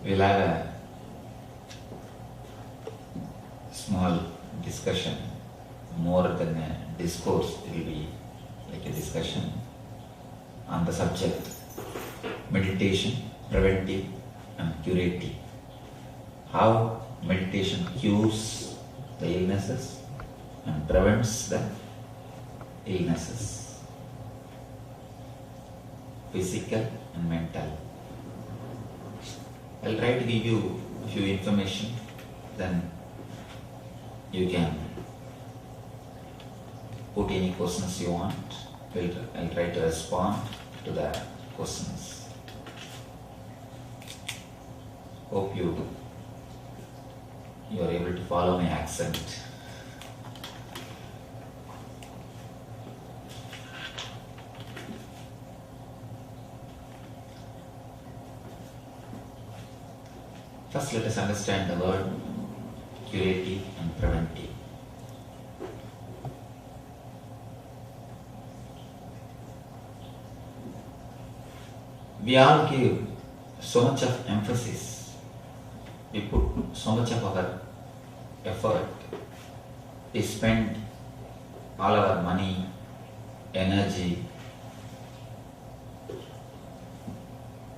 We'll have a small discussion, more than a discourse. It will be like a discussion on the subject meditation, preventive and curative. How meditation cures the illnesses and prevents the illnesses, physical and mental. I'll try to give you a few information, then you can put any questions you want. I'll try to respond to the questions. Hope you are able to follow my accent. First, let us understand the word curative and preventive. We all give so much of emphasis, we put so much of our effort, we spend all our money, energy,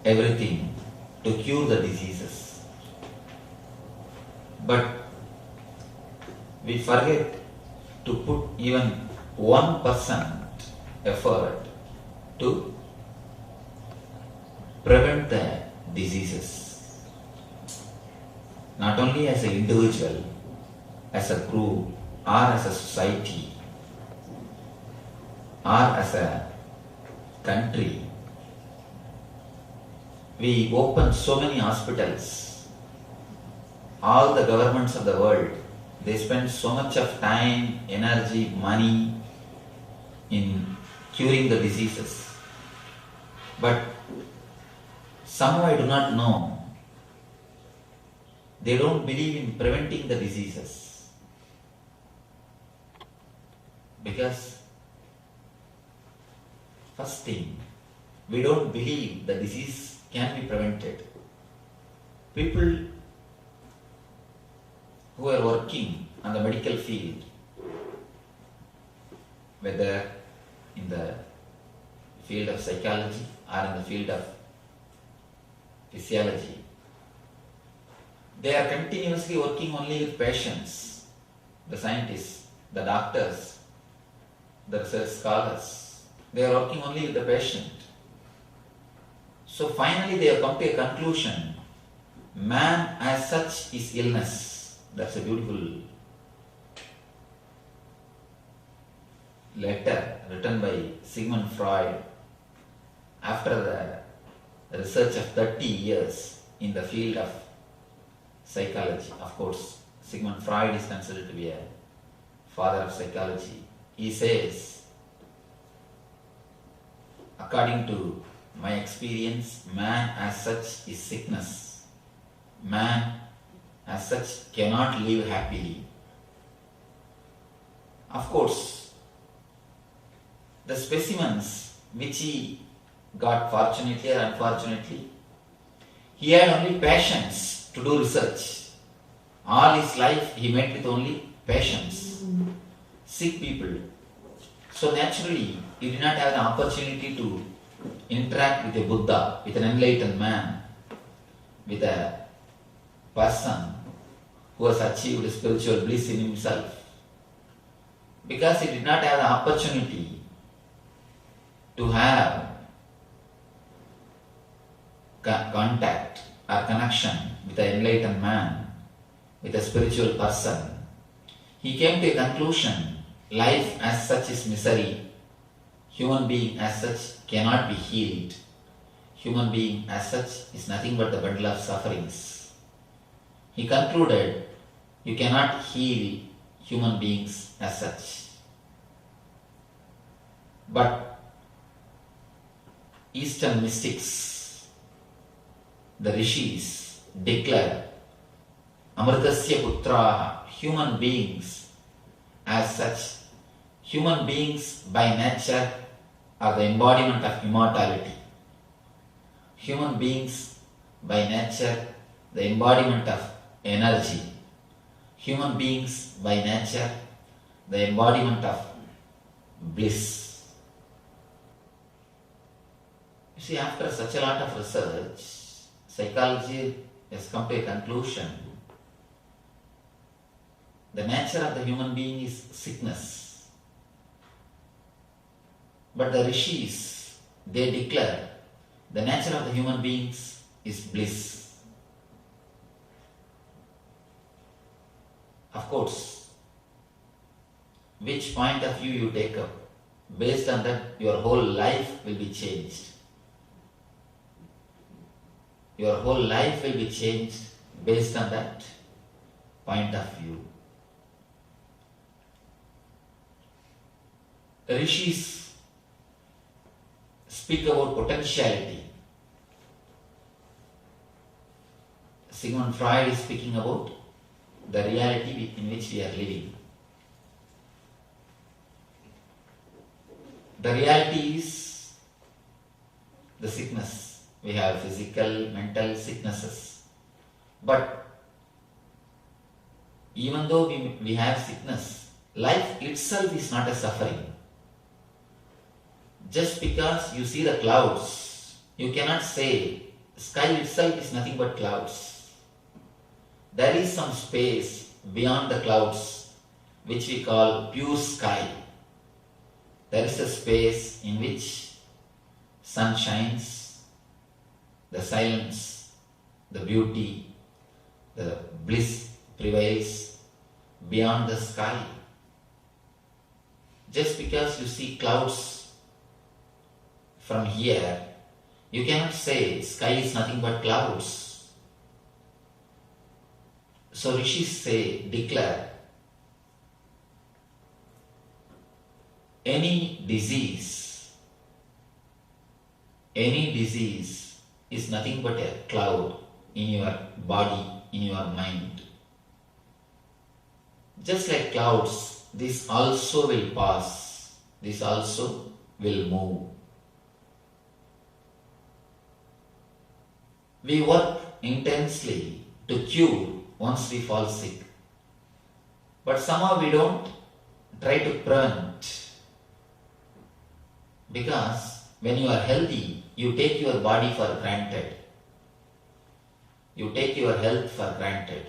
everything to cure the diseases. But we forget to put even 1% effort to prevent the diseases. Not only as an individual, as a group, or as a society, or as a country. We open so many hospitals. All the governments of the world, they spend so much of time, energy, money in curing the diseases. But somehow I do not know, they don't believe in preventing the diseases. Because first thing, we don't believe the disease can be prevented. People who are working on the medical field, whether in the field of psychology or in the field of physiology, they are continuously working only with patients, the scientists, the doctors, the research scholars. They are working only with the patient. So finally they have come to a conclusion, man as such is illness. That's a beautiful letter written by Sigmund Freud after the research of 30 years in the field of psychology. Of course, Sigmund Freud is considered to be a father of psychology. He says, according to my experience, man as such is sickness. Man as such cannot live happily. Of course, the specimens which he got, fortunately or unfortunately, he had only patients to do research. All his life he met with only patients, sick people. So naturally, he did not have the opportunity to interact with a Buddha, with an enlightened man, with a person who has achieved spiritual bliss in himself. Because he did not have the opportunity to have contact or connection with an enlightened man, with a spiritual person, he came to a conclusion, life as such is misery. Human being as such cannot be healed. Human being as such is nothing but the bundle of sufferings. He concluded, you cannot heal human beings as such. But Eastern mystics, the rishis, declare Amritasya Putraha, human beings as such, human beings by nature are the embodiment of immortality. Human beings by nature the embodiment of energy. Human beings by nature, the embodiment of bliss. You see, after such a lot of research, psychology has come to a conclusion. The nature of the human being is sickness. But the rishis, they declare the nature of the human beings is bliss. Of course, which point of view you take up, based on that your whole life will be changed. Your whole life will be changed based on that point of view. The rishis speak about potentiality. Sigmund Freud is speaking about the reality in which we are living. The reality is the sickness. We have physical, mental sicknesses. But even though we have sickness, life itself is not a suffering. Just because you see the clouds, you cannot say sky itself is nothing but clouds. There is some space beyond the clouds which we call pure sky. There is a space in which sun shines, the silence, the beauty, the bliss prevails beyond the sky. Just because you see clouds from here, you cannot say sky is nothing but clouds. So rishis say, declare, any disease is nothing but a cloud in your body, in your mind. Just like clouds, this also will pass, this also will move. We work intensely to cure once we fall sick. But somehow we don't try to prevent. Because when you are healthy, you take your body for granted. You take your health for granted.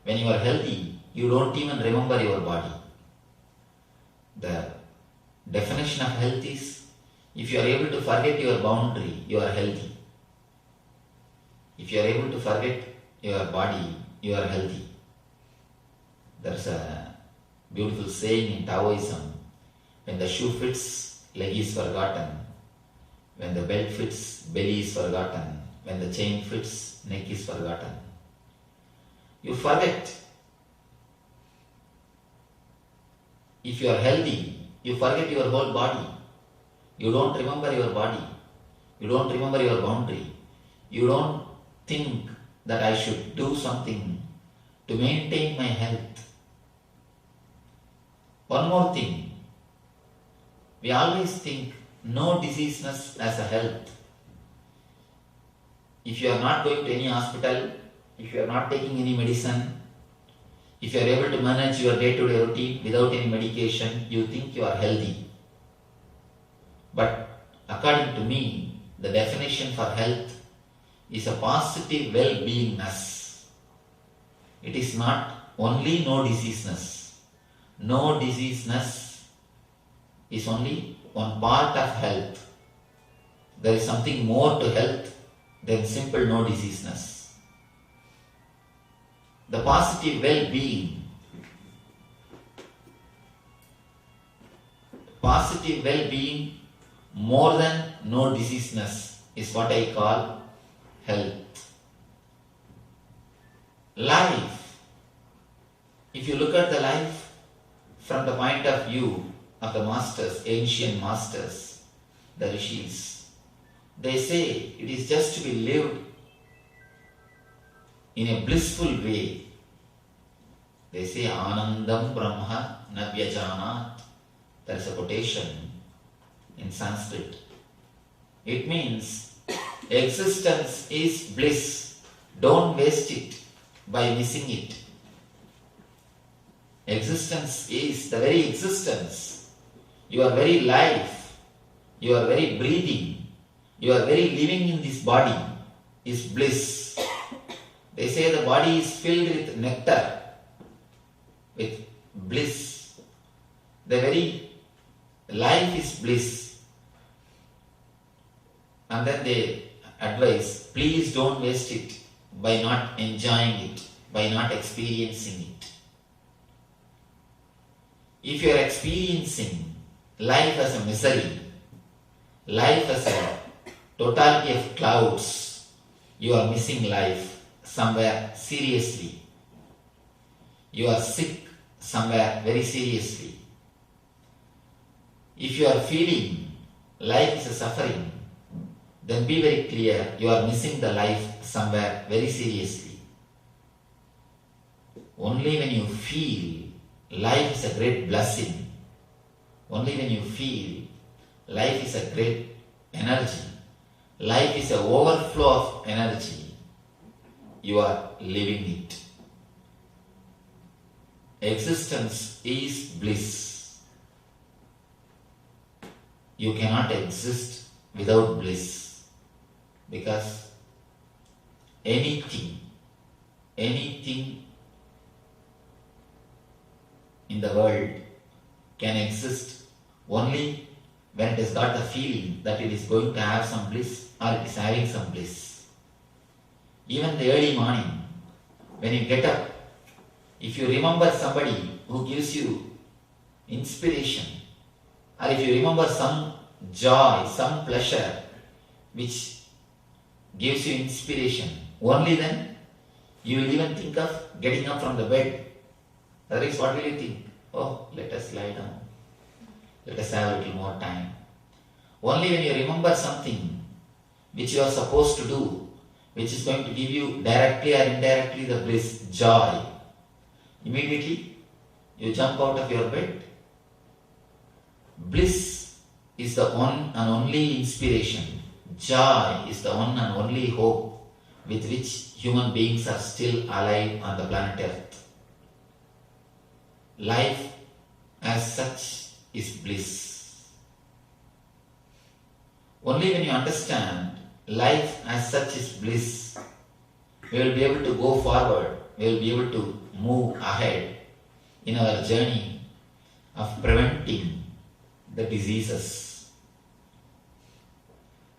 When you are healthy, you don't even remember your body. The definition of health is, if you are able to forget your boundary, you are healthy. If you are able to forget your body, you are healthy. There's a beautiful saying in Taoism, when the shoe fits, leg is forgotten. When the belt fits, belly is forgotten. When the chain fits, neck is forgotten. You forget. If you are healthy, you forget your whole body. You don't remember your body. You don't remember your boundary. You don't think that I should do something to maintain my health. One more thing. We always think no diseaseness as a health. If you are not going to any hospital, if you are not taking any medicine, if you are able to manage your day-to-day routine without any medication, you think you are healthy. But according to me, the definition for health is a positive well-beingness. It is not only no diseaseness. No diseaseness is only one part of health. There is something more to health than simple no diseaseness. The positive well-being. Positive well-being more than no diseaseness is what I call health. Life. If you look at the life from the point of view of the masters, ancient masters, the rishis, they say it is just to be lived in a blissful way. They say Anandam Brahma Navyajanat. There is a quotation in Sanskrit. It means existence is bliss Don't waste it by missing it. Existence is the very existence. Your very life, your very breathing, your very living in this body is bliss. They say the body is filled with nectar, with bliss. The very life is bliss. And then they advise, please don't waste it by not enjoying it, by not experiencing it. If you are experiencing life as a misery, life as a totality of clouds, you are missing life somewhere seriously. You are sick somewhere very seriously. If you are feeling life is a suffering, then be very clear, you are missing the life somewhere very seriously. Only when you feel life is a great blessing, only when you feel life is a great energy, life is an overflow of energy, you are living it. Existence is bliss. You cannot exist without bliss, because anything in the world can exist only when it has got the feeling that it is going to have some bliss or it is having some bliss. Even the early morning, when you get up, if you remember somebody who gives you inspiration, or if you remember some joy, some pleasure which gives you inspiration, only then you will even think of getting up from the bed. Otherwise, what will you think? Oh, let us lie down. Let us have a little more time. Only when you remember something which you are supposed to do, which is going to give you directly or indirectly the bliss, joy, immediately you jump out of your bed. Bliss is the one and only inspiration. Joy is the one and only hope with which human beings are still alive on the planet Earth. Life as such is bliss. Only when you understand life as such is bliss, we will be able to go forward, we will be able to move ahead in our journey of preventing the diseases.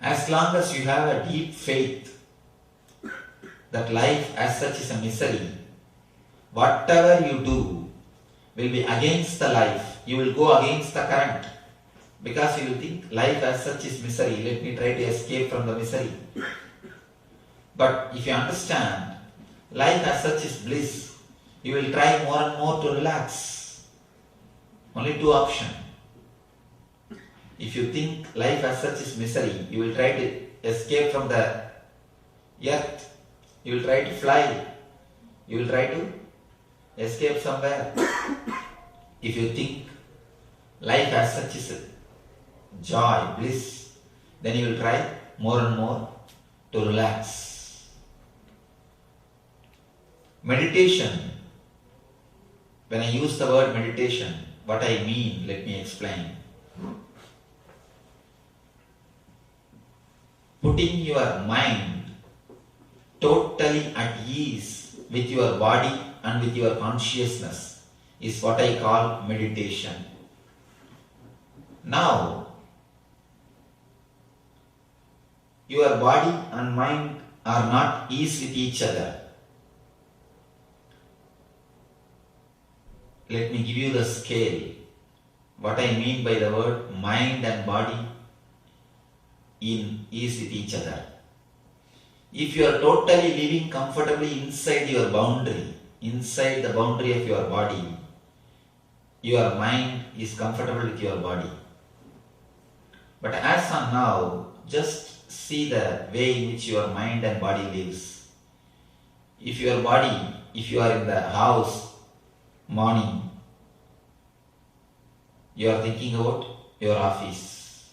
As long as you have a deep faith that life as such is a misery, whatever you do will be against the life. You will go against the current, because you will think life as such is misery. Let me try to escape from the misery. But if you understand life as such is bliss, you will try more and more to relax. Only two options. If you think life as such is misery, you will try to escape from the earth. You will try to fly. You will try to escape somewhere. If you think life as such is joy, bliss, then you will try more and more to relax. Meditation. When I use the word meditation, what I mean, let me explain. Putting your mind totally at ease with your body and with your consciousness is what I call meditation. Now, your body and mind are not ease with each other. Let me give you the scale. What I mean by the word mind and body in ease with each other. If you are totally living comfortably inside your boundary, inside the boundary of your body, your mind is comfortable with your body. But as on now, just see the way in which your mind and body lives. If your body, if you are in the house morning, you are thinking about your office.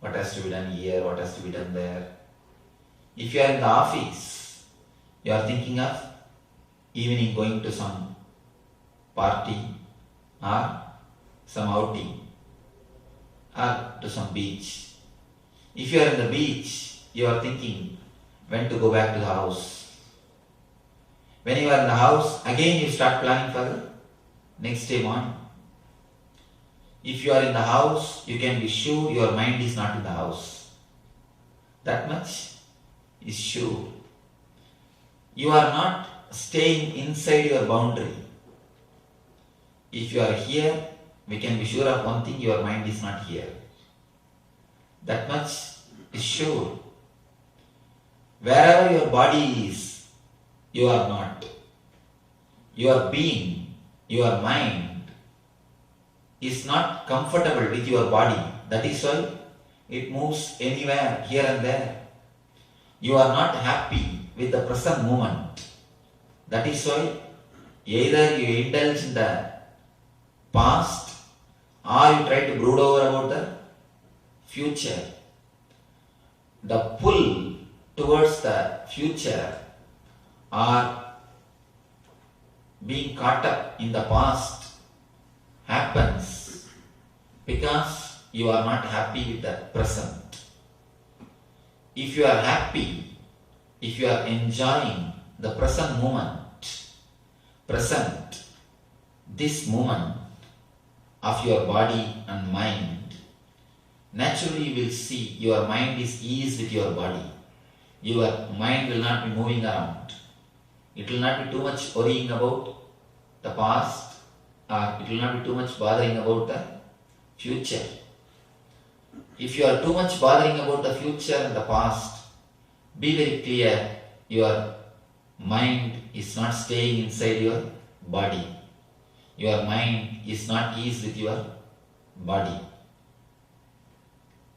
What has to be done here, what has to be done there. If you are in the office, You are thinking of evening going to some party or some outing or to some beach. If you are in the beach, you are thinking when to go back to the house. When you are in the house, again you start planning for the next day morning. If you are in the house, you can be sure your mind is not in the house. That much is sure. You are not staying inside your boundary. If you are here, we can be sure of one thing, your mind is not here. That much is sure. Wherever your body is, you are not. Your being, your mind is not comfortable with your body. That is why it moves anywhere, here and there. You are not happy with the present moment. That is why either you indulge in the past or you try to brood over about the future. The pull towards the future or being caught up in the past happens because you are not happy with the present. If you are happy, if you are enjoying the present moment, this moment of your body and mind, naturally you will see your mind is eased with your body. Your mind will not be moving around. It will not be too much worrying about the past, or it will not be too much bothering about the future. If you are too much bothering about the future and the past, be very clear, your mind is not staying inside your body. Your mind is not eased with your body.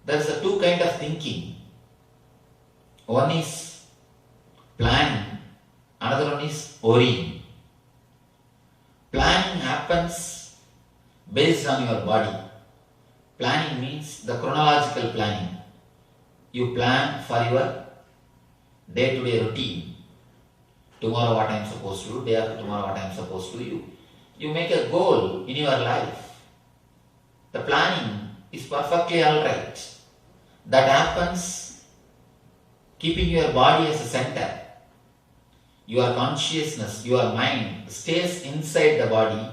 There is a two kind of thinking. One is planning, another one is worrying. Planning happens based on your body. Planning means the chronological planning. You plan for your day-to-day routine. Tomorrow what I am supposed to do, day after tomorrow what I am supposed to do. You make a goal in your life. The planning is perfectly alright. That happens keeping your body as a center. Your consciousness, your mind stays inside the body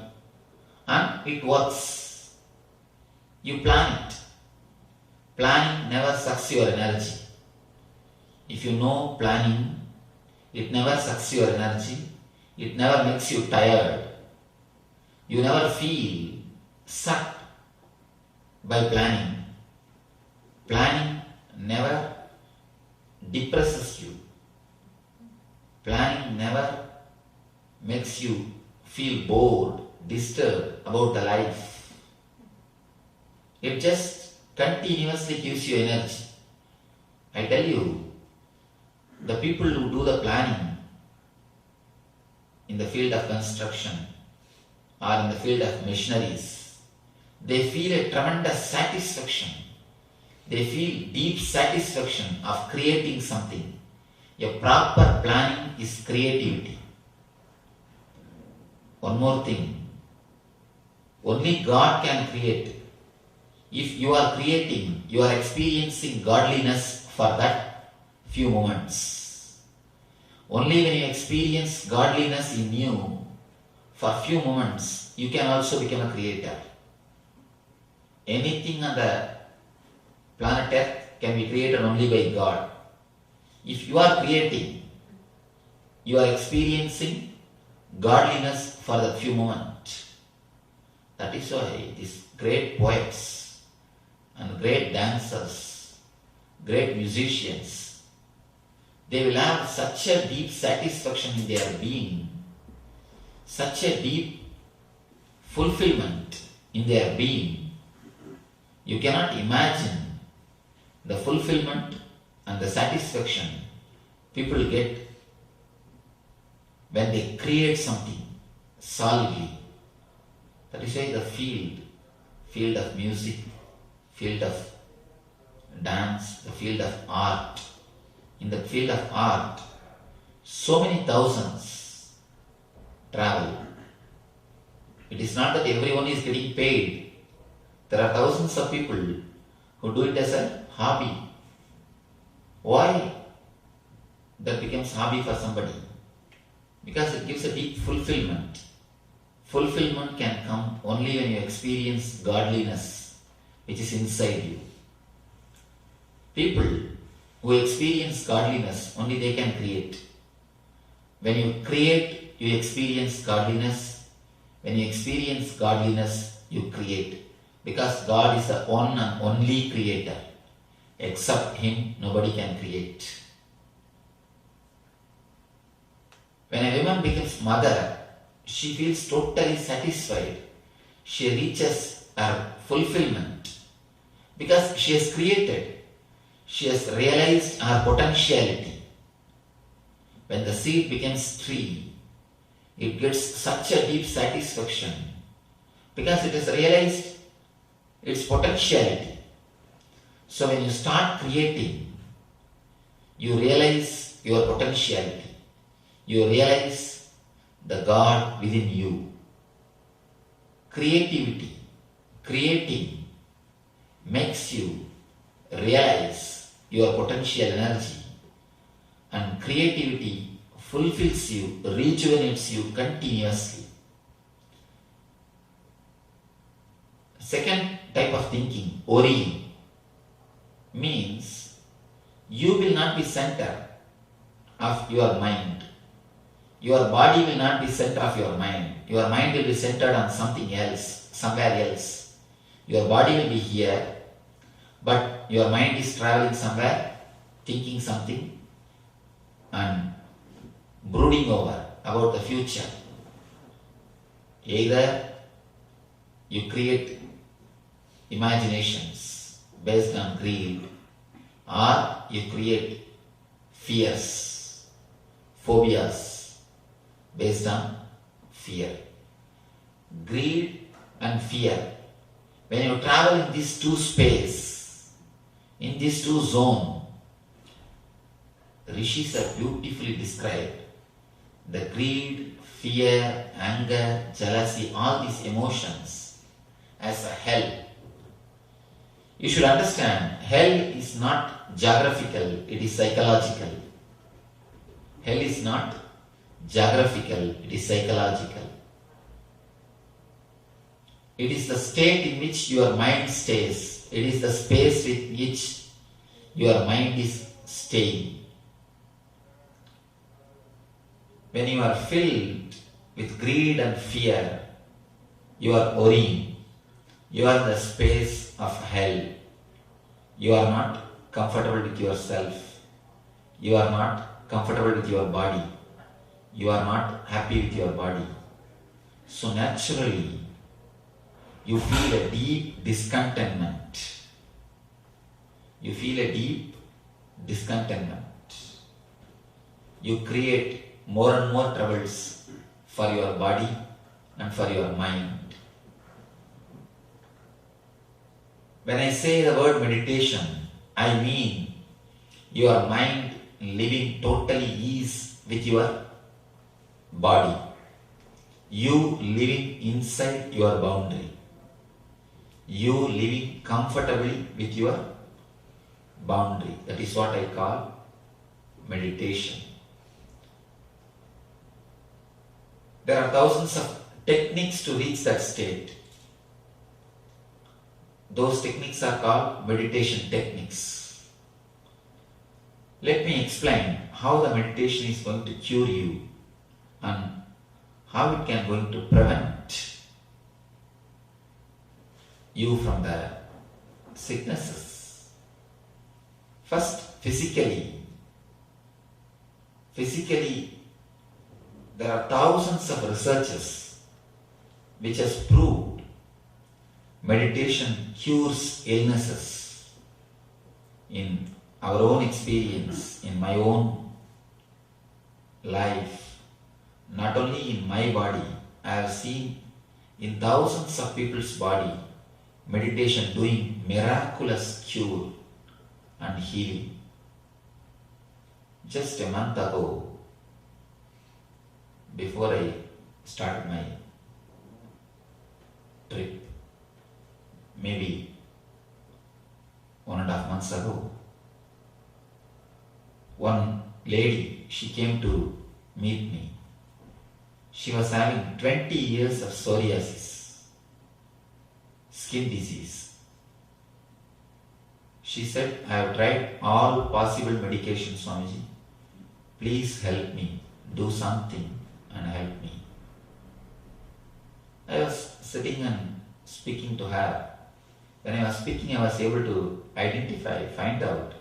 and it works. You plan it. Planning never sucks your energy. If you know planning, it never sucks your energy. It never makes you tired. You never feel sucked by planning. Planning never depresses you. Planning never makes you feel bored, disturbed about the life. It just continuously gives you energy. I tell you, the people who do the planning in the field of construction or in the field of machineries, they feel a tremendous satisfaction. They feel deep satisfaction of creating something. A proper planning is creativity. One more thing. Only God can create. If you are creating, you are experiencing godliness for that few moments. Only when you experience godliness in you for few moments, you can also become a creator. Anything on the planet Earth can be created only by God. If you are creating, you are experiencing godliness for the few moments. That is why these great poets and great dancers, great musicians, they will have such a deep satisfaction in their being, such a deep fulfillment in their being. You cannot imagine the fulfillment and the satisfaction people get when they create something solidly. That is why the field of music, field of dance, the field of art. In the field of art, So many thousands travel. It is not that everyone is getting paid. There are thousands of people who do it as a hobby. Why that becomes hobby for somebody? Because it gives a deep fulfillment. Fulfillment can come only when you experience godliness which is inside you. People who experience godliness, only they can create. When you create, you experience godliness. When you experience godliness, you create. Because God is the one and only creator. Except Him, nobody can create. When a woman becomes mother, she feels totally satisfied. She reaches her fulfillment. Because she has created. She has realized her potentiality. When the seed becomes tree, it gets such a deep satisfaction because it has realized its potentiality. So when you start creating, you realize your potentiality. You realize the God within you. Creativity, creating makes you realize your potential energy, and creativity fulfills you, rejuvenates you continuously. Second type of thinking, worrying, means you will not be center of your mind. Your body will not be center of your mind. Your mind will be centered on something else, somewhere else. Your body will be here, but your mind is traveling somewhere, thinking something and brooding over about the future. Either you create imaginations based on greed, or you create fears, phobias based on fear. Greed and fear. When you travel in these two space, in these two zones, Rishis have beautifully described the greed, fear, anger, jealousy, all these emotions as a hell. You should understand, hell is not geographical, it is psychological. Hell is not geographical, it is psychological. It is the state in which your mind stays. It is the space with which your mind is staying. When you are filled with greed and fear, you are worrying. You are in the space of hell. You are not comfortable with yourself. You are not comfortable with your body. You are not happy with your body. So naturally, you feel a deep discontentment. You feel a deep discontentment. You create more and more troubles for your body and for your mind. When I say the word meditation, I mean your mind living totally ease with your body. You living inside your boundary. You living comfortably with your boundary. That is what I call meditation. There are thousands of techniques to reach that state. Those techniques are called meditation techniques. Let me explain how the meditation is going to cure you and how it can going to prevent you from the sicknesses. First, physically, there are thousands of researches which has proved meditation cures illnesses. In our own experience, in my own life, not only in my body, I have seen in thousands of people's body meditation doing miraculous cure and healing. Just a month ago, before I started my trip, maybe 1.5 months ago, one lady, she came to meet me. She was having 20 years of psoriasis, skin disease. She said, I have tried all possible medications, Swamiji. Please help me, do something and help me. I was sitting and speaking to her. When I was speaking, I was able to identify, find out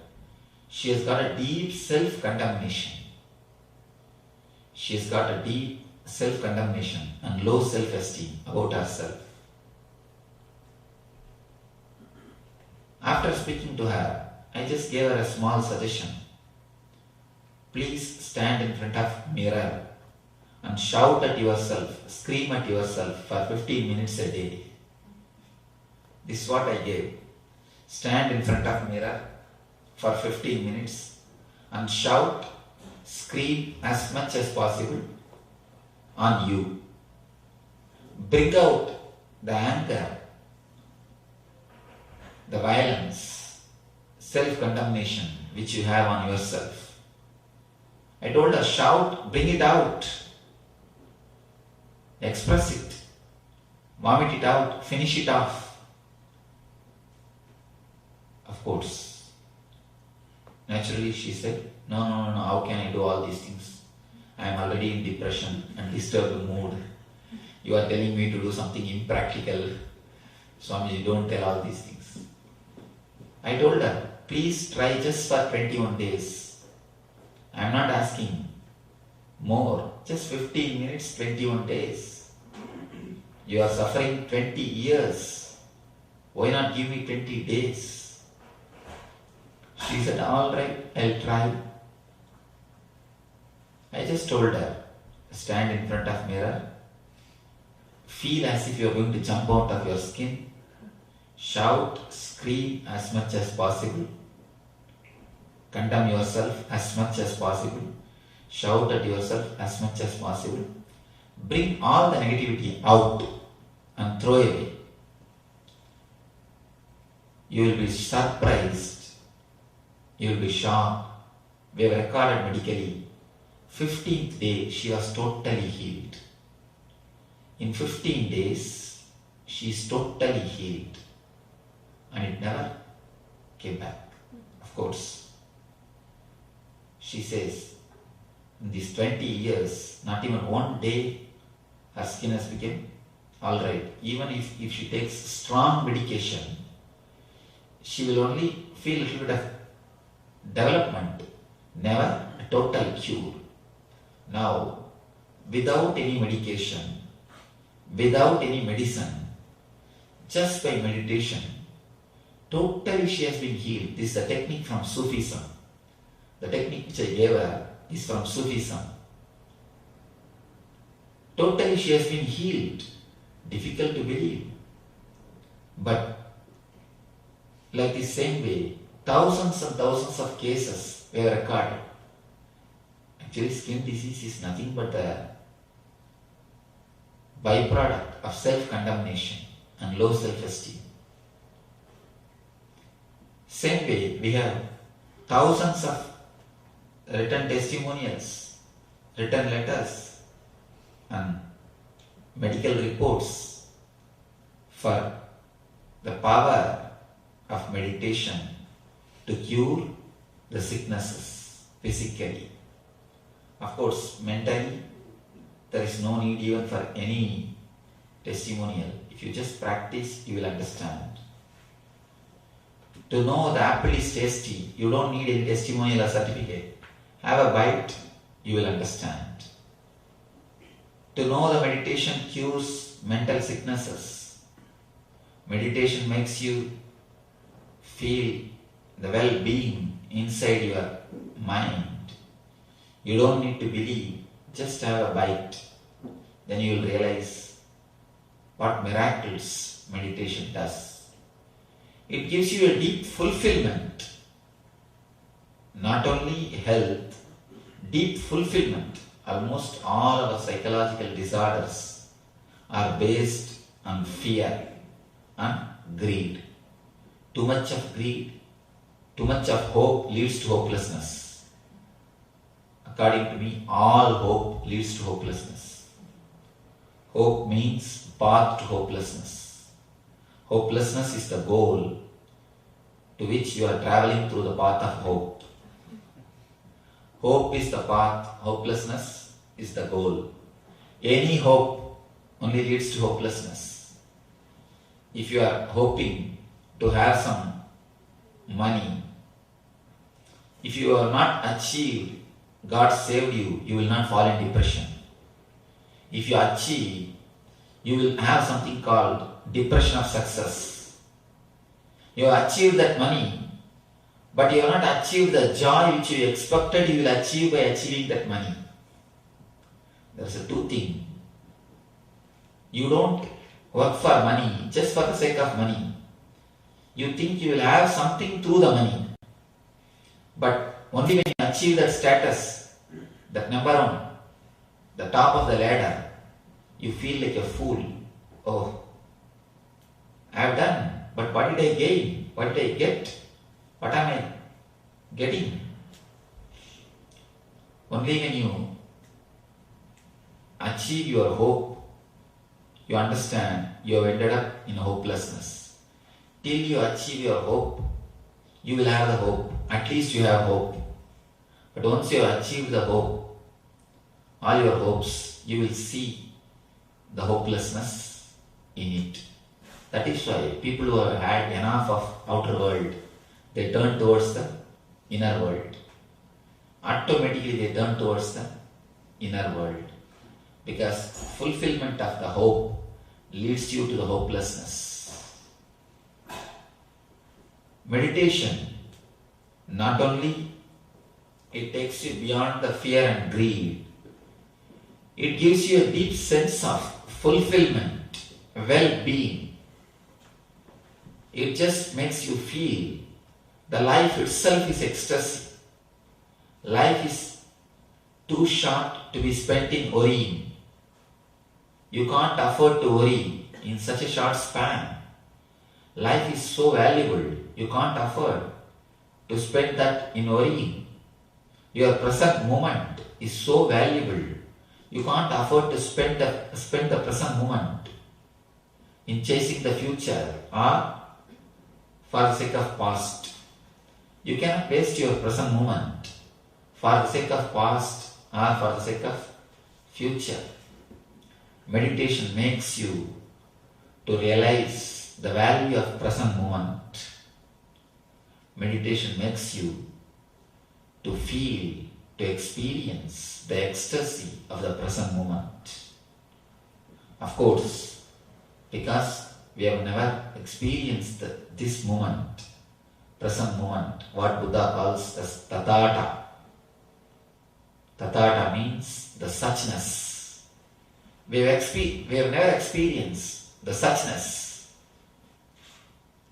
she has got a deep self-condemnation. She has got a deep self-condemnation and low self-esteem about herself. After speaking to her, I just gave her a small suggestion. Please stand in front of mirror and shout at yourself, scream at yourself for 15 minutes a day. This is what I gave. Stand in front of mirror for 15 minutes and shout, scream as much as possible on you. Bring out the anger, the violence, self-condemnation which you have on yourself. I told her, shout, bring it out, express it, vomit it out, finish it off. Of course, naturally she said, no, how can I do all these things? I am already in depression and disturbed mood. You are telling me to do something impractical. Swamiji, don't tell all these things. I told her, please try just for 21 days. I am not asking more, just 15 minutes, 21 days. You are suffering 20 years. Why not give me 20 days? She said, all right, I'll try. I just told her, stand in front of mirror, feel as if you are going to jump out of your skin, shout, scream as much as possible, condemn yourself as much as possible, shout at yourself as much as possible, bring all the negativity out and throw away. You will be surprised. You will be shocked. We have recorded medically, 15th day she was totally healed. In 15 days she is totally healed and it never came back. Of course, she says in these 20 years, not even one day her skin has become alright. Even if she takes strong medication, she will only feel a little bit of development, never a total cure. Now, without any medication, without any medicine, just by meditation, totally she has been healed. This is a technique from Sufism. The technique which I gave her is from Sufism. Totally she has been healed. Difficult to believe. But like the same way, thousands and thousands of cases were recorded. Actually, skin disease is nothing but a byproduct of self-condemnation and low self-esteem. Same way, we have thousands of written testimonials, written letters, and medical reports for the power of meditation to cure the sicknesses physically. Of course, mentally, there is no need even for any testimonial. If you just practice, you will understand. To know the apple is tasty, you don't need any testimonial or certificate. Have a bite, you will understand. To know the meditation cures mental sicknesses. Meditation makes you feel the well-being inside your mind. You don't need to believe, just have a bite. Then you will realize what miracles meditation does. It gives you a deep fulfillment, not only health, deep fulfillment almost all our psychological disorders are based on fear and greed. Too much of greed, too much of hope leads to hopelessness. According to me, all hope leads to hopelessness. Hope means path to hopelessness. Hopelessness is the goal to which you are traveling through the path of hope. Hope is the path, hopelessness is the goal. Any hope only leads to hopelessness. If you are hoping to have some money, if you are not achieved, God saved you, you will not fall in depression. If you achieve, you will have something called depression of success. You have achieved that money, but you have not achieved the joy which you expected you will achieve by achieving that money. There is a two thing. You don't work for money just for the sake of money. You think you will have something through the money. But only when you achieve that status, that number one, the top of the ladder, you feel like a fool. Oh, I have done, but what did I gain? What did I get? What am I getting? Only when you achieve your hope, you understand you have ended up in hopelessness. Till you achieve your hope, you will have the hope. At least you have hope. But once you have achieved the hope, all your hopes, you will see the hopelessness in it. That is why people who have had enough of outer world, they turn towards the inner world. Automatically they turn towards the inner world. Because fulfillment of the hope leads you to the hopelessness. Meditation, not only it takes you beyond the fear and greed, it gives you a deep sense of fulfillment, well-being. It just makes you feel the life itself is ecstasy. Life is too short to be spent in worrying. You can't afford to worry in such a short span. Life is so valuable, you can't afford to spend that in worrying. Your present moment is so valuable, you can't afford to spend the present moment in chasing the future or for the sake of past. You cannot waste your present moment for the sake of past or for the sake of future. Meditation makes you to realize the value of present moment. Meditation makes you to feel, to experience the ecstasy of the present moment. Of course, because we have never experienced this moment, present moment, what Buddha calls as Tathata. Tathata means the suchness. We have never experienced the suchness.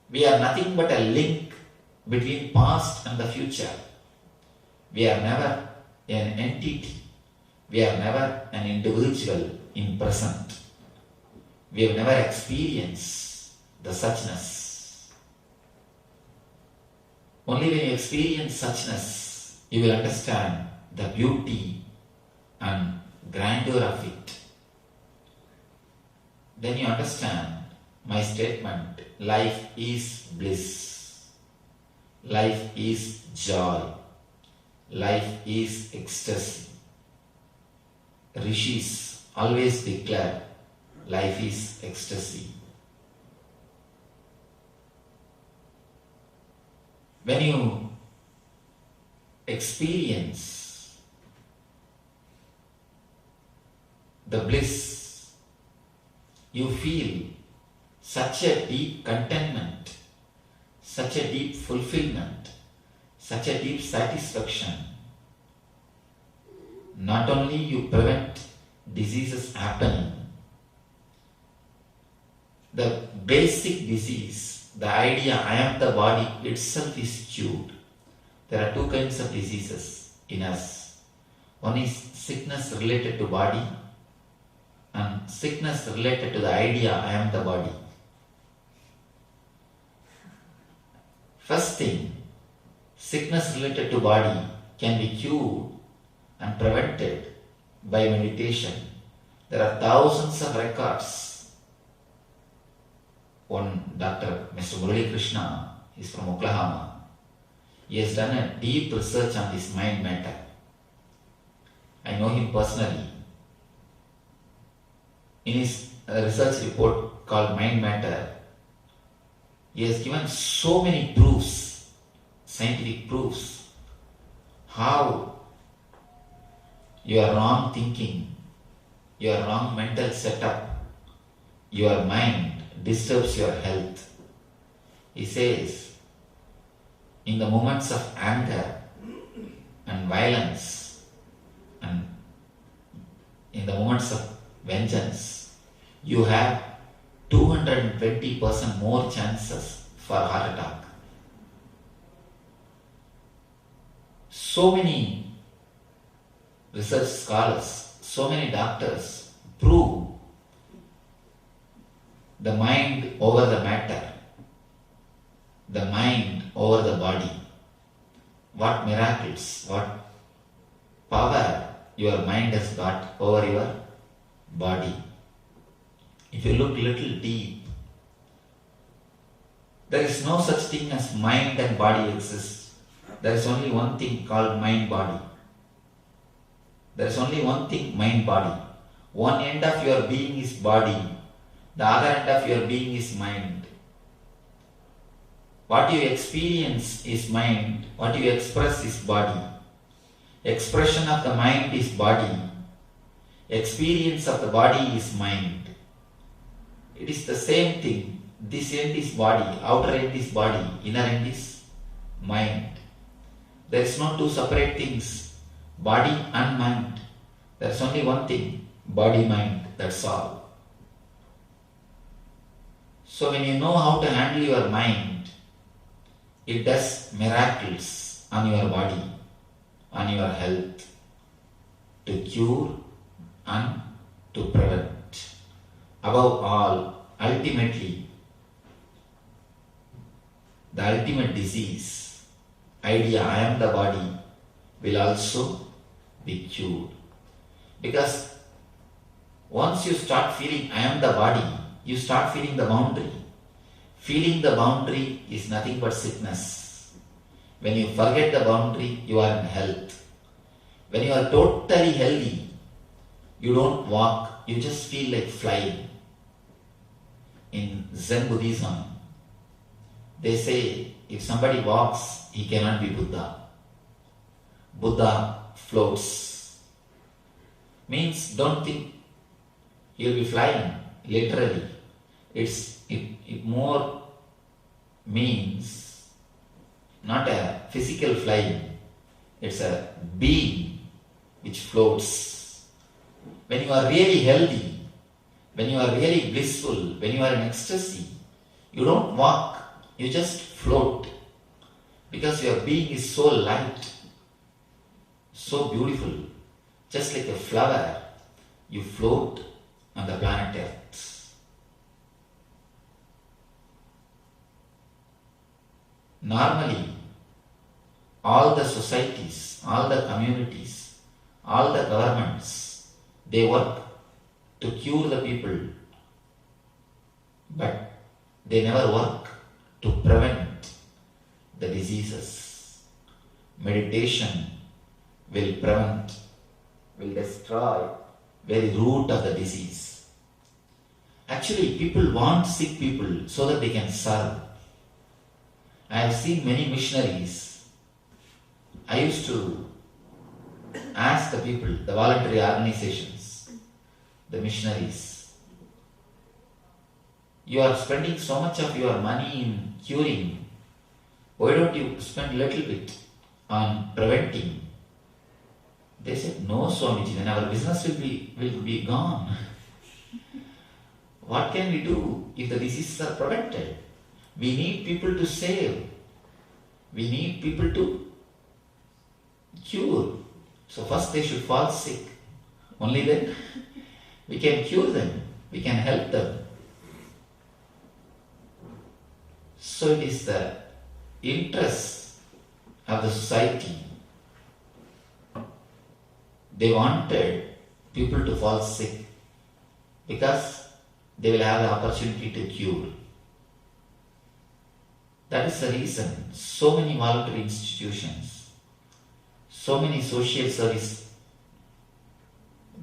We are nothing but a link between past and the future. We are never an entity. We are never an individual in present. We have never experienced the suchness. Only when you experience suchness, you will understand the beauty and grandeur of it. Then you understand my statement, life is bliss, life is joy, life is ecstasy. Rishis always declare life is ecstasy. When you experience the bliss, you feel such a deep contentment, such a deep fulfillment, such a deep satisfaction. Not only you prevent diseases happening, the basic disease, the idea I am the body itself is cured. There are two kinds of diseases in us. One is sickness related to body and sickness related to the idea I am the body. First thing, sickness related to body can be cured and prevented by meditation. There are thousands of records. One doctor, Mr. Murali Krishna, is from Oklahoma. He has done a deep research on this mind matter. I know him personally. In his research report called Mind Matter, he has given so many proofs, scientific proofs, how your wrong thinking, your wrong mental setup, your mind disturbs your health. He says, in the moments of anger and violence and in the moments of vengeance, you have 220% more chances for heart attack. So many research scholars, so many doctors prove the mind over the matter, the mind over the body. What miracles, what power your mind has got over your body. If you look little deep, there is no such thing as mind and body exists. There is only one thing called mind-body. There is only one thing, mind-body. One end of your being is body, the other end of your being is mind. What you experience is mind, what you express is body. Expression of the mind is body. Experience of the body is mind. It is the same thing. This end is body, outer end is body, inner end is mind. There is no two separate things, body and mind. There is only one thing, body, mind, that's all. So when you know how to handle your mind, it does miracles on your body, on your health, to cure and to prevent. Above all, ultimately, the ultimate disease, idea I am the body, will also be cured. Because once you start feeling I am the body, you start feeling the boundary. Feeling the boundary is nothing but sickness. When you forget the boundary, you are in health. When you are totally healthy, you don't walk, you just feel like flying. In Zen Buddhism, they say if somebody walks, he cannot be Buddha. Buddha floats. Means don't think you'll be flying, literally. It more means not a physical flying, it's a being which floats. When you are really healthy, when you are really blissful, when you are in ecstasy, you don't walk, you just float. Because your being is so light, so beautiful, just like a flower, you float on the planet Earth. Normally, all the societies, all the communities, all the governments, they work to cure the people, but they never work to prevent the diseases. Meditation will prevent, will destroy very root of the disease. Actually, people want sick people so that they can serve. I have seen many missionaries. I used to ask the people, the voluntary organizations, the missionaries, you are spending so much of your money in curing, why don't you spend a little bit on preventing? They said, no Swamiji, then our business will be gone. What can we do if the diseases are prevented? We need people to save. We need people to cure. So first they should fall sick. Only then we can cure them, we can help them. So it is the interest of the society. They wanted people to fall sick because they will have the opportunity to cure. That is the reason so many voluntary institutions, so many social service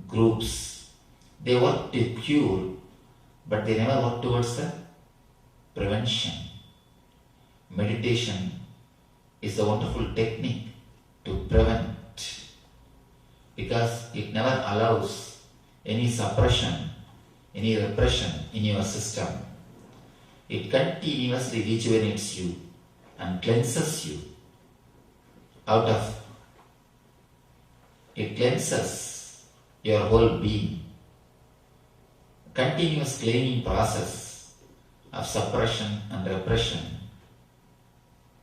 groups, they work to cure, but they never work towards the prevention. Meditation is a wonderful technique to prevent, because it never allows any suppression, any repression in your system. It continuously rejuvenates you and cleanses you out of, it cleanses your whole being. Continuous cleaning process of suppression and repression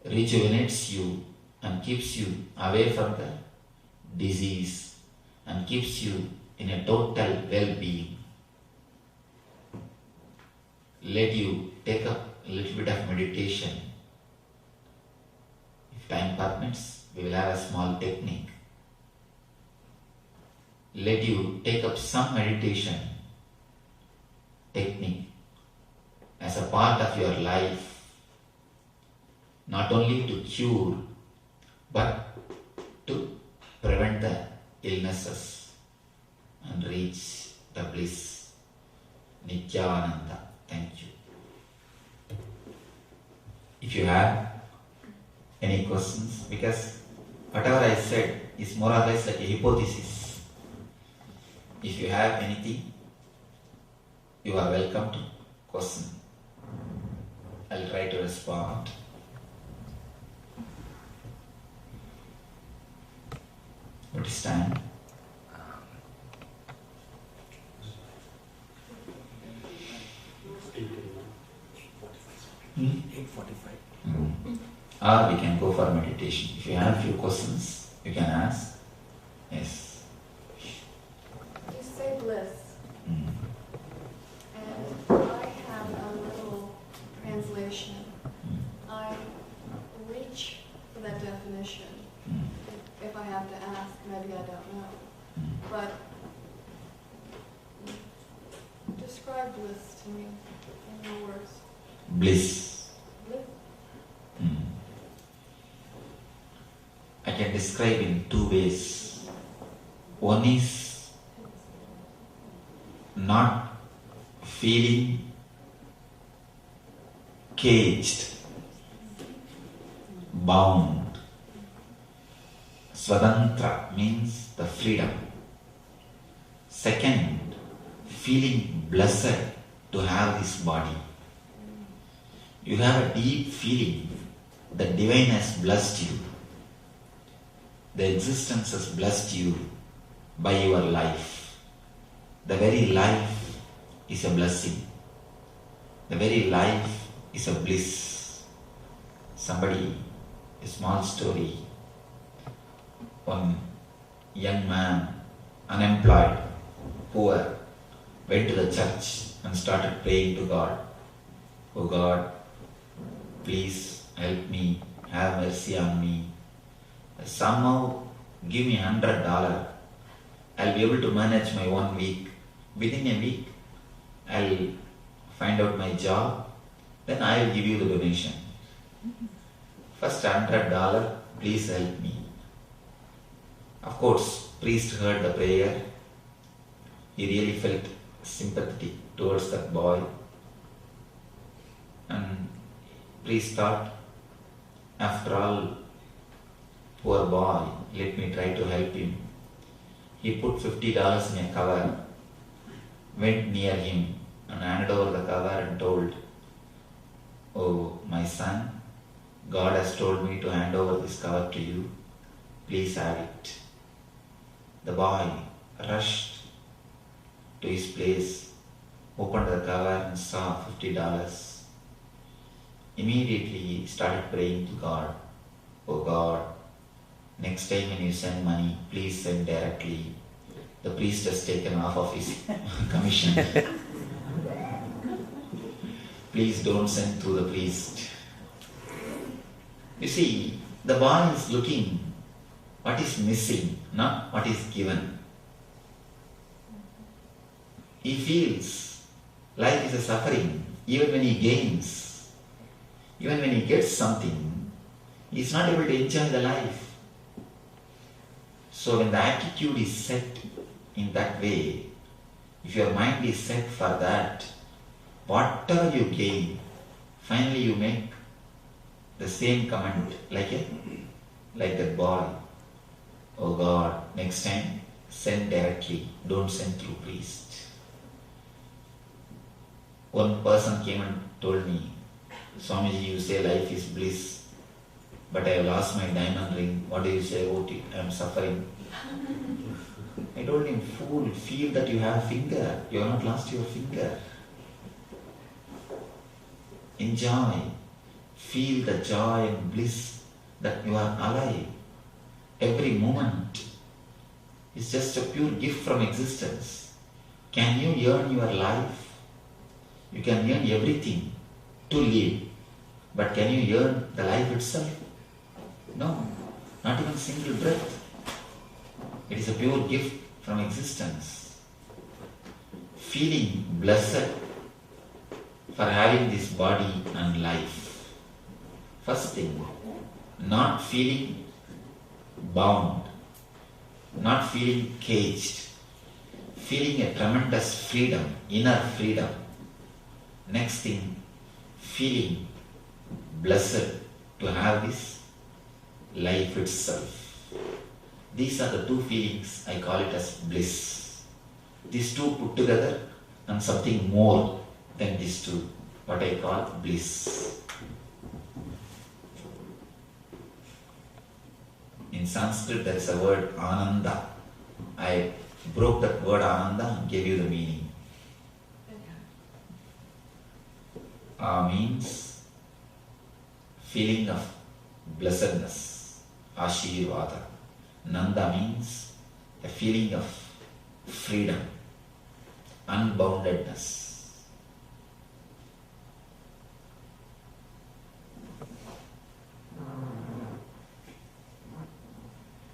rejuvenates you and keeps you away from the disease and keeps you in a total well-being. Let you take up a little bit of meditation. If time permits, we will have a small technique. Let you take up some meditation technique as a part of your life, not only to cure, but to prevent the illnesses and reach the bliss. Nityananda. Thank you. If you have any questions, because whatever I said is more or less like a hypothesis. If you have anything, you are welcome to question. I'll try to respond. What is time? Hmm? 8:45. Or we can go for meditation. If you have a few questions, you can ask. Yes. You say bliss, and I have a little translation. I reach for that definition. If I have to ask, maybe I don't know. But describe bliss to me in your words. Bliss. Bliss? I can describe in two ways. One is not feeling caged, bound. Swatantra means the freedom. Second, feeling blessed to have this body. You have a deep feeling that divine has blessed you. The existence has blessed you by your life. The very life is a blessing. The very life is a bliss. Somebody, a small story. One young man, unemployed, poor, went to the church and started praying to God. Oh God, please help me, have mercy on me. Somehow give me $100. I'll be able to manage my 1 week. Within a week, I'll find out my job, then I'll give you the donation. First $100, please help me. Of course, priest heard the prayer. He really felt sympathetic towards that boy. And priest thought, after all, poor boy, let me try to help him. He put $50 in a cover, went near him and handed over the cover and told, "Oh, my son, God has told me to hand over this cover to you. Please have it." The boy rushed to his place, opened the cover and saw $50. Immediately he started praying to God, "Oh God, next time when you send money, please send directly. The priest has taken half of his commission. Please don't send through the priest. You see, the boy is looking what is missing, not what is given. He feels life is a suffering, even when he gains, even when he gets something, he is not able to enjoy the life. So when the attitude is set in that way, if your mind is set for that, whatever you gain, finally you make the same comment like that boy. Oh God, next time send directly, don't send through priest. One person came and told me, Swamiji, you say life is bliss, but I have lost my diamond ring. What do you say about it? I am suffering. I told him, fool, feel that you have a finger. You have not lost your finger. Enjoy. Feel the joy and bliss that you are alive. Every moment is just a pure gift from existence. Can you earn your life? You can earn everything to live. But can you earn the life itself? No, not even a single breath. It is a pure gift from existence. Feeling blessed for having this body and life. First thing, not feeling bound, not feeling caged, feeling a tremendous freedom, inner freedom. Next thing, feeling blessed to have this life itself. These are the two feelings, I call it as bliss. These two put together and something more than these two, what I call bliss. In Sanskrit there is a word ananda. I broke that word ananda and gave you the meaning. Means feeling of blessedness, Ashirvada. Nanda means a feeling of freedom, unboundedness.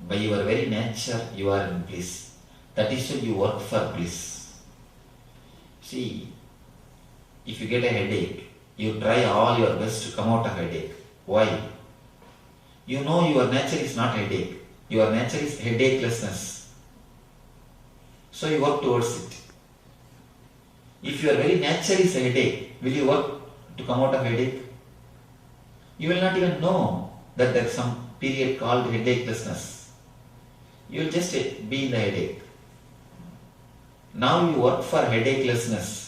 By your very nature, you are in bliss. That is why you work for bliss. See, if you get a headache, you try all your best to come out of headache. Why? You know your nature is not headache. Your nature is headachelessness. So you work towards it. If your very nature is a headache, will you work to come out of headache? You will not even know that there is some period called headachelessness. You will just be in the headache. Now you work for headachelessness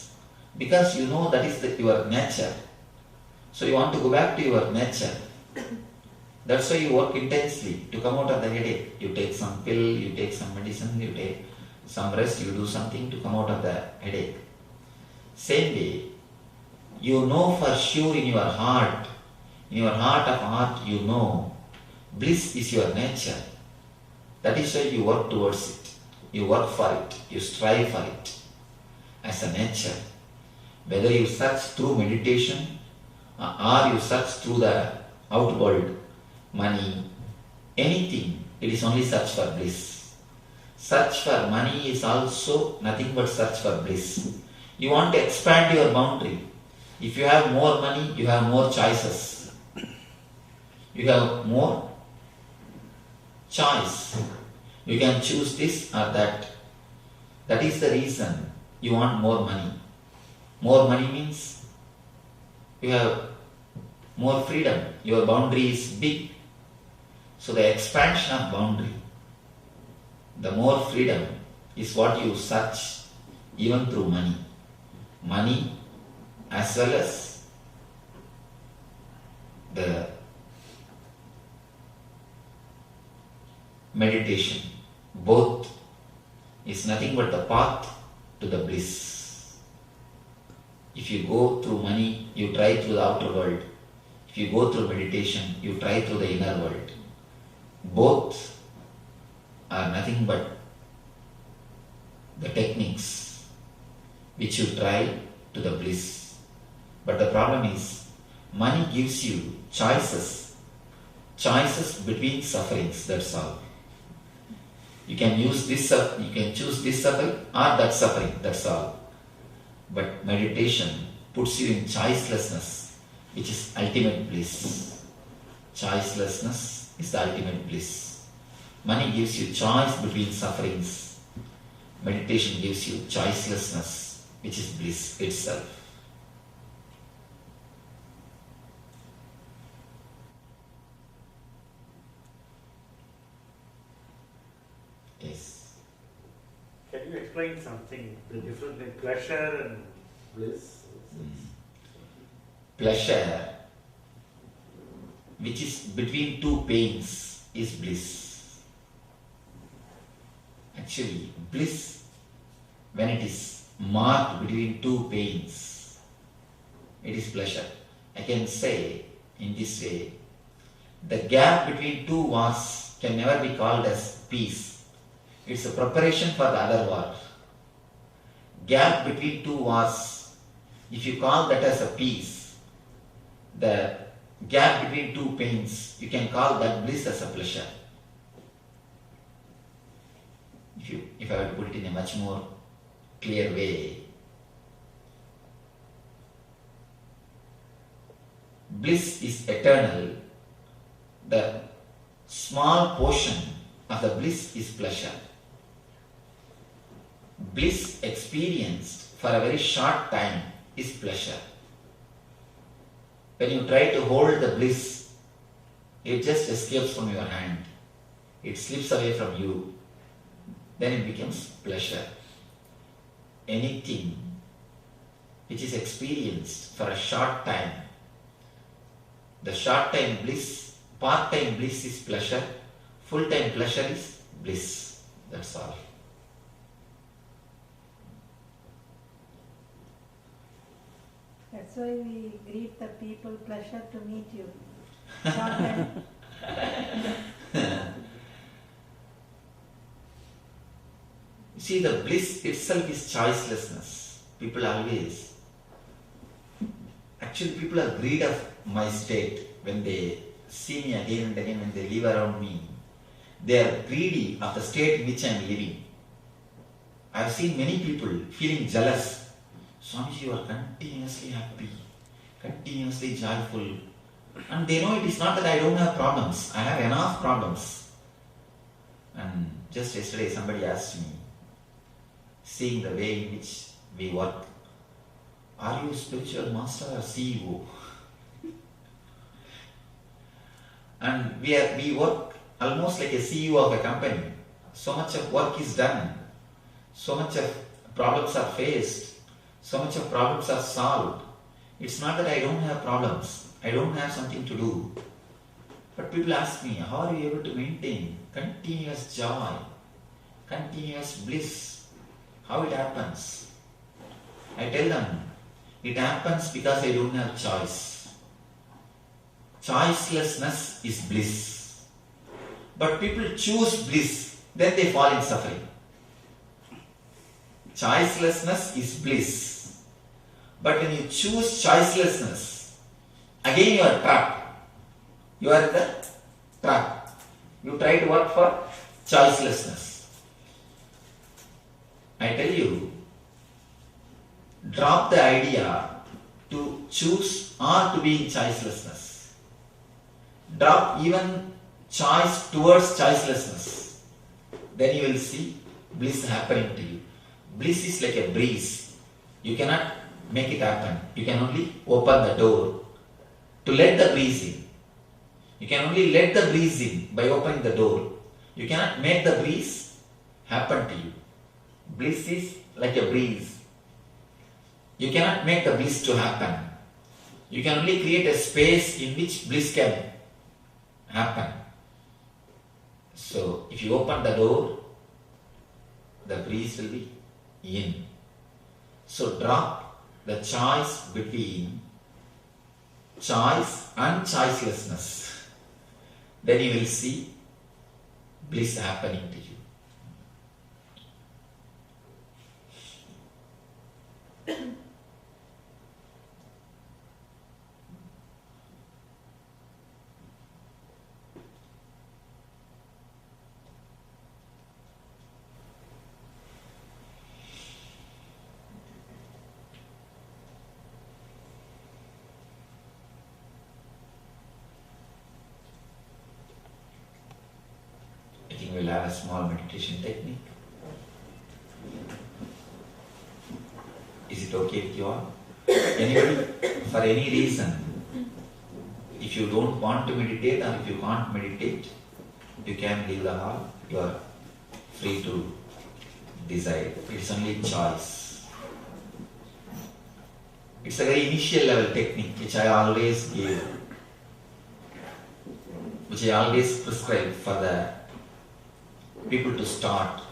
because you know that is your nature. So you want to go back to your nature. That's why you work intensely to come out of the headache. You take some pill, you take some medicine, you take some rest, you do something to come out of the headache. Same way, you know for sure in your heart of heart, you know bliss is your nature. That is why you work towards it. You work for it. You strive for it as a nature. Whether you search through meditation or you search through the outworld, money, anything, it is only search for bliss. Search for money is also nothing but search for bliss. You want to expand your boundary. If you have more money, you have more choices. You have more choice. You can choose this or that. That is the reason you want more money. More money means you have more freedom. Your boundary is big. So the expansion of boundary, the more freedom is what you search even through money. Money as well as the meditation. Both is nothing but the path to the bliss. If you go through money, you try through the outer world. If you go through meditation, you try through the inner world. Both are nothing but the techniques which you try to the bliss. But the problem is, money gives you choices between sufferings, that's all. You can choose this suffering or that suffering, that's all. But meditation puts you in choicelessness, which is ultimate bliss. Choicelessness is the ultimate bliss. Money gives you choice between sufferings. Meditation gives you choicelessness, which is bliss itself. Yes. Can you explain something, the difference between pleasure and bliss? Pleasure, which is between two pains, is bliss. Actually, bliss, when it is marked between two pains, it is pleasure. I can say in this way, the gap between two wars can never be called as peace. It's a preparation for the other war. Gap between two wars, if you call that as a peace, the gap between two pains, you can call that bliss as a pleasure. If I were to put it in a much more clear way, bliss is eternal. The small portion of the bliss is pleasure. Bliss experienced for a very short time is pleasure. When you try to hold the bliss, it just escapes from your hand. It slips away from you. Then it becomes pleasure. Anything which is experienced for a short time, the short time bliss, part time bliss is pleasure, full time pleasure is bliss. That's all. That's why we greet the people, pleasure to meet you. Short time. See, the bliss itself is choicelessness. People are greedy of my state. When they see me again and again, when they live around me, they are greedy of the state in which I am living. I have seen many people feeling jealous. Swamiji, you are continuously happy, continuously joyful. And they know it is not that I don't have problems. I have enough problems. And just yesterday somebody asked me, seeing the way in which we work, are you spiritual master or CEO? And we work almost like a CEO of a company. So much of work is done. So much of problems are faced. So much of problems are solved. It's not that I don't have problems. I don't have something to do. But people ask me, how are you able to maintain continuous joy, continuous bliss? How it happens? I tell them, it happens because I don't have choice. Choicelessness is bliss. But people choose bliss, then they fall in suffering. Choicelessness is bliss. But when you choose choicelessness, again you are trapped. You are in the trap. You try to work for choicelessness. I tell you, drop the idea to choose or to be in choicelessness. Drop even choice towards choicelessness. Then you will see bliss happening to you. Bliss is like a breeze. You cannot make it happen. You can only open the door to let the breeze in. You can only let the breeze in by opening the door. You cannot make the breeze happen to you. Bliss is like a breeze. You cannot make the bliss to happen. You can only create a space in which bliss can happen. So, if you open the door, the breeze will be in. So, drop the choice between choice and choicelessness. Then you will see bliss happening to you. I think we'll have a small meditation technique. Is it okay with you all? Anybody, for any reason, if you don't want to meditate or if you can't meditate, you can leave the hall. You are free to decide. It's only choice. It's a very initial level technique which I always give, which I always prescribe for the people to start.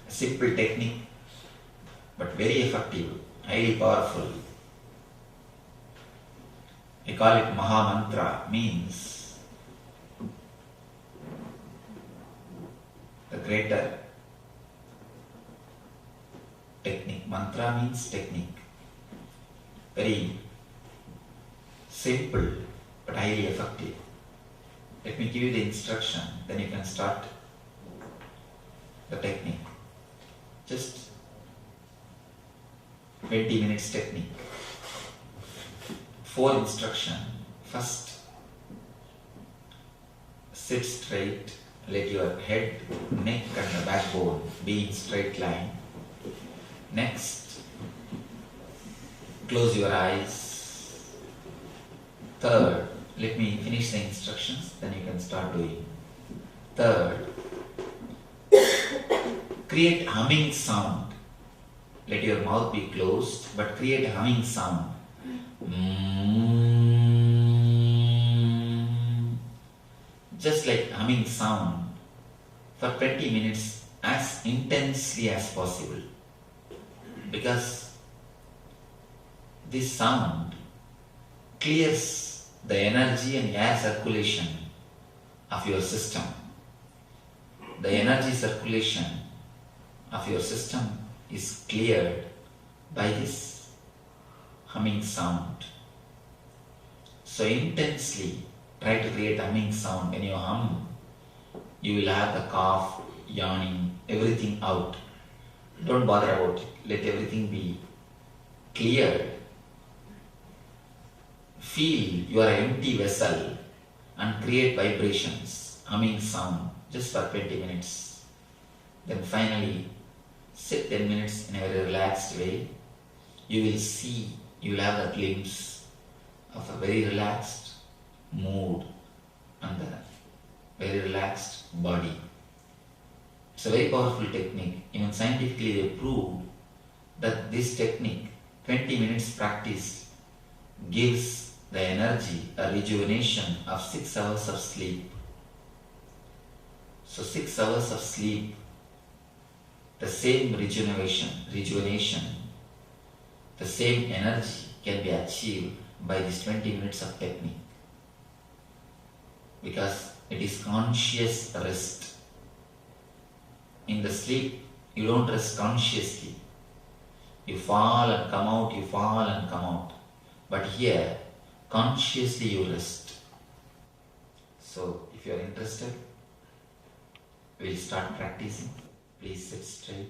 A simple technique, but very effective, highly powerful. I call it Maha Mantra, means the greater technique. Mantra means technique. Very simple but highly effective. Let me give you the instruction, then you can start the technique. Just 20 minutes technique. 4 instruction. First, sit straight, let your head, neck and the backbone be in straight line. Next, close your eyes. Third, let me finish the instructions, then you can start doing. Third, create humming sound. Let your mouth be closed, but create a humming sound. Just like humming sound for 20 minutes as intensely as possible. Because this sound clears the energy and air circulation of your system. The energy circulation of your system is cleared by this humming sound. So intensely try to create a humming sound. When you hum, you will have the cough, yawning, everything out. Don't bother about it. Let everything be cleared. Feel you are an empty vessel and create vibrations, humming sound, just for 20 minutes. Then finally, sit 10 minutes in a very relaxed way. You will see, you will have a glimpse of a very relaxed mood and a very relaxed body. It's a very powerful technique. Even scientifically they proved that this technique, 20 minutes practice, gives the energy, a rejuvenation of 6 hours of sleep. So 6 hours of sleep, the same rejuvenation, the same energy can be achieved by this 20 minutes of technique. Because it is conscious rest. In the sleep, you don't rest consciously. You fall and come out, you fall and come out. But here, consciously you rest. So, if you are interested, we'll start practicing. Please sit straight.